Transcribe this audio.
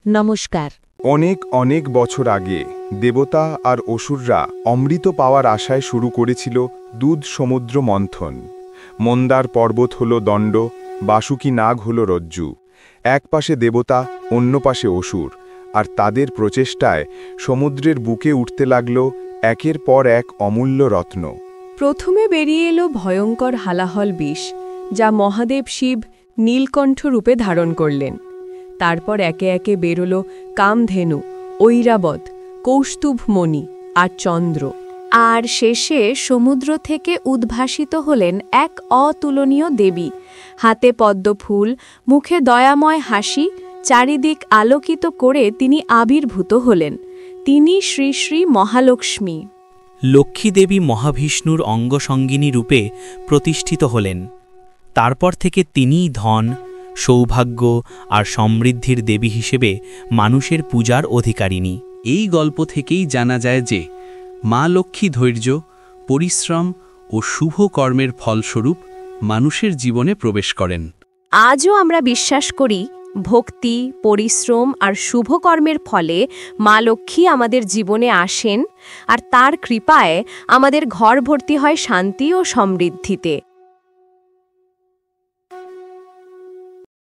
নমস্কার। অনেক অনেক বছর আগে দেবতা আর অসুররা অমৃত পাওয়ার আশায় শুরু করেছিল দুধ সমুদ্র মন্থন। মন্দার পর্বত হল দণ্ড, বাসুকী নাগ হল রজ্জু। এক পাশে দেবতা, অন্য পাশে অসুর, আর তাদের প্রচেষ্টায় সমুদ্রের বুকে উঠতে লাগল একের পর এক অমূল্য রত্ন। প্রথমে বেরিয়ে এলো ভয়ঙ্কর হালাহল বিষ, যা মহাদেব শিব নীলকণ্ঠ রূপে ধারণ করলেন। তারপর একে একে বেরোল কামধেনু, ঐরাবত, কৌস্তুভমণি আর চন্দ্র। আর শেষে সমুদ্র থেকে উদ্ভাসিত হলেন এক অতুলনীয় দেবী, হাতে পদ্মফুল, মুখে দয়াময় হাসি, চারিদিক আলোকিত করে তিনি আবির্ভূত হলেন। তিনি শ্রী শ্রী মহালক্ষ্মী। লক্ষ্মীদেবী মহাবিষ্ণুর অঙ্গসঙ্গিনী রূপে প্রতিষ্ঠিত হলেন। তারপর থেকে তিনিই ধন, সৌভাগ্য আর সমৃদ্ধির দেবী হিসেবে মানুষের পূজার অধিকারিণী। এই গল্প থেকেই জানা যায় যে মা লক্ষ্মী ধৈর্য, পরিশ্রম ও শুভ কর্মের ফলস্বরূপ মানুষের জীবনে প্রবেশ করেন। আজও আমরা বিশ্বাস করি, ভক্তি, পরিশ্রম আর শুভ কর্মের ফলে মা লক্ষ্মী আমাদের জীবনে আসেন, আর তার কৃপায় আমাদের ঘর ভর্তি হয় শান্তি ও সমৃদ্ধিতে।